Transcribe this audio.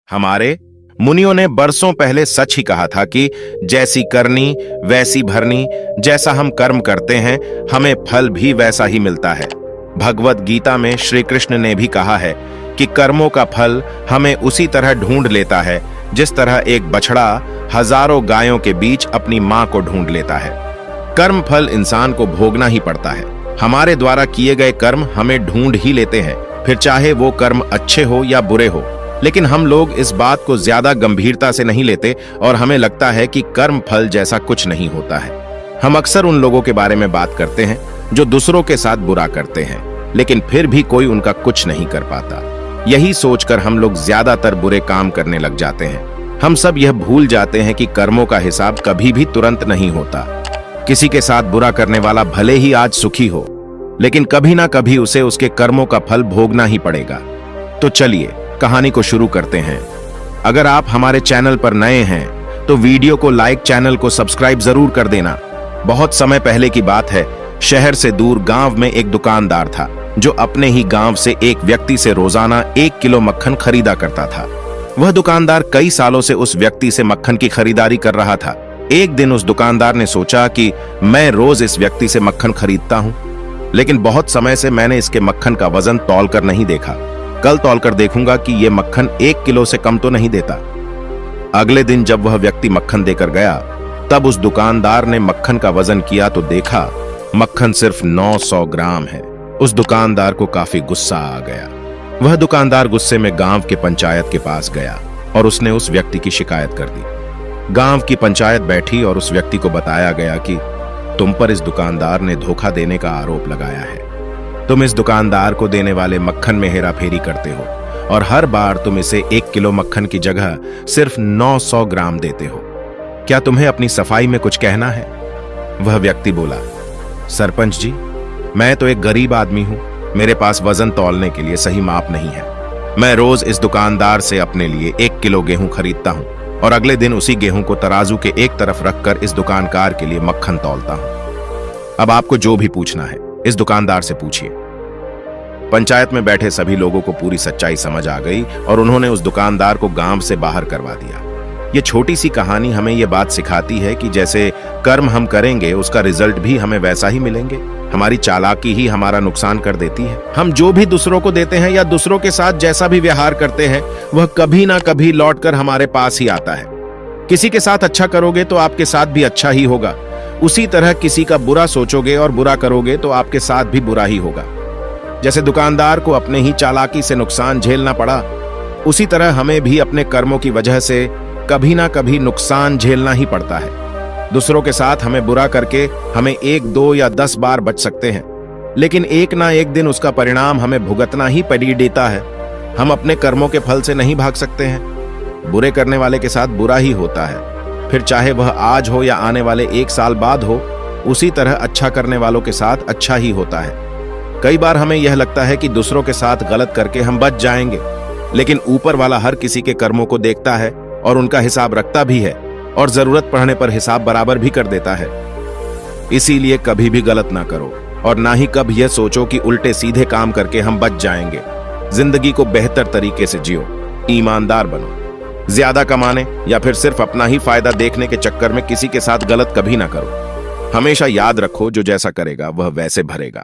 हमारे मुनियों ने बरसों पहले सच ही कहा था कि जैसी करनी वैसी भरनी। जैसा हम कर्म करते हैं हमें फल भी वैसा ही मिलता है। भगवत गीता में श्री कृष्ण ने भी कहा है कि कर्मों का फल हमें उसी तरह ढूंढ लेता है जिस तरह एक बछड़ा हजारों गायों के बीच अपनी मां को ढूंढ लेता है। कर्म फल इंसान को भोगना ही पड़ता है। हमारे द्वारा किए गए कर्म हमें ढूंढ ही लेते हैं, फिर चाहे वो कर्म अच्छे हो या बुरे हो। लेकिन हम लोग इस बात को ज्यादा गंभीरता से नहीं लेते और हमें लगता है कि कर्म फल जैसा कुछ नहीं होता है। हम अक्सर उन लोगों के बारे में बात करते हैं जो दूसरों के साथ बुरा करते हैं, लेकिन फिर भी कोई उनका कुछ नहीं कर पाता। यही सोचकर हम लोग ज्यादातर बुरे काम करने लग जाते हैं। हम सब यह भूल जाते हैं कि कर्मों का हिसाब कभी भी तुरंत नहीं होता। किसी के साथ बुरा करने वाला भले ही आज सुखी हो, लेकिन कभी ना कभी उसे उसके कर्मों का फल भोगना ही पड़ेगा। तो चलिए कहानी को शुरू करते हैं। अगर आप हमारे चैनल पर नए हैं तो वीडियो को लाइक, चैनल को सब्सक्राइब जरूर कर देना। बहुत समय पहले की बात है, शहर से दूर गांव में एक दुकानदार था जो अपने ही गांव से एक व्यक्ति से रोजाना 1 किलो मक्खन खरीदा करता था। वह दुकानदार कई सालों से उस व्यक्ति से मक्खन की खरीदारी कर रहा था। एक दिन उस दुकानदार ने सोचा कि मैं रोज इस व्यक्ति से मक्खन खरीदता हूं, लेकिन बहुत समय से मैंने इसके मक्खन का वजन तौल कर नहीं देखा। कल तौल कर देखूंगा कि यह मक्खन 1 किलो से कम तो नहीं देता। अगले दिन जब वह व्यक्ति मक्खन देकर गया, तब उस दुकानदार ने मक्खन का वजन किया तो देखा मक्खन सिर्फ 900 ग्राम है। उस दुकानदार को काफी गुस्सा आ गया। वह दुकानदार गुस्से में गांव के पंचायत के पास गया और उसने उस व्यक्ति की शिकायत कर दी। गांव की पंचायत बैठी और उस व्यक्ति को बताया गया कि तुम पर इस दुकानदार ने धोखा देने का आरोप लगाया है। तुम इस दुकानदार को देने वाले मक्खन में हेराफेरी करते हो और हर बार तुम इसे 1 किलो मक्खन की जगह सिर्फ 900 ग्राम देते हो। क्या तुम्हें अपनी सफाई में कुछ कहना है? वह व्यक्ति बोला, सरपंच जी, मैं तो एक गरीब आदमी हूं। मेरे पास वजन तौलने के लिए सही माप नहीं है। मैं रोज इस दुकानदार से अपने लिए 1 किलो गेहूं खरीदता हूं और अगले दिन उसी गेहूं को तराजू के एक तरफ रखकर इस दुकानदार के लिए मक्खन तौलता हूं। अब आपको जो भी पूछना है इस दुकानदार से पूछिए। पंचायत में बैठे सभी लोगों को पूरी सच्चाई समझ आ गई और उन्होंने उस दुकानदार को गांव से बाहर करवा दिया। ये छोटी सी कहानी हमें ये बात सिखाती है कि जैसे कर्म हम करेंगे उसका रिजल्ट भी हमें वैसा ही मिलेंगे। हमारी चालाकी ही हमारा नुकसान कर देती है। हम जो भी दूसरों को देते हैं या दूसरों के साथ जैसा भी व्यवहार करते हैं वह कभी ना कभी लौटकर हमारे पास ही आता है। किसी के साथ अच्छा करोगे तो आपके साथ भी अच्छा ही होगा। उसी तरह किसी का बुरा सोचोगे और बुरा करोगे तो आपके साथ भी बुरा ही होगा। जैसे दुकानदार को अपने ही चालाकी से नुकसान झेलना पड़ा, उसी तरह हमें भी अपने कर्मों की वजह से कभी ना कभी नुकसान झेलना ही पड़ता है। दूसरों के साथ हमें बुरा करके हमें 1, 2 या 10 बार बच सकते हैं, लेकिन एक ना एक दिन उसका परिणाम हमें भुगतना ही पड़ी देता है। हम अपने कर्मों के फल से नहीं भाग सकते हैं। बुरे करने वाले के साथ बुरा ही होता है, फिर चाहे वह आज हो या आने वाले 1 साल बाद हो। उसी तरह अच्छा करने वालों के साथ अच्छा ही होता है। कई बार हमें यह लगता है कि दूसरों के साथ गलत करके हम बच जाएंगे, लेकिन ऊपर वाला हर किसी के कर्मों को देखता है और उनका हिसाब रखता भी है और जरूरत पड़ने पर हिसाब बराबर भी कर देता है। इसीलिए कभी भी गलत ना करो और ना ही कभी यह सोचो कि उल्टे सीधे काम करके हम बच जाएंगे। जिंदगी को बेहतर तरीके से जियो, ईमानदार बनो। ज्यादा कमाने या फिर सिर्फ अपना ही फायदा देखने के चक्कर में किसी के साथ गलत कभी ना करो। हमेशा याद रखो, जो जैसा करेगा वह वैसे भरेगा।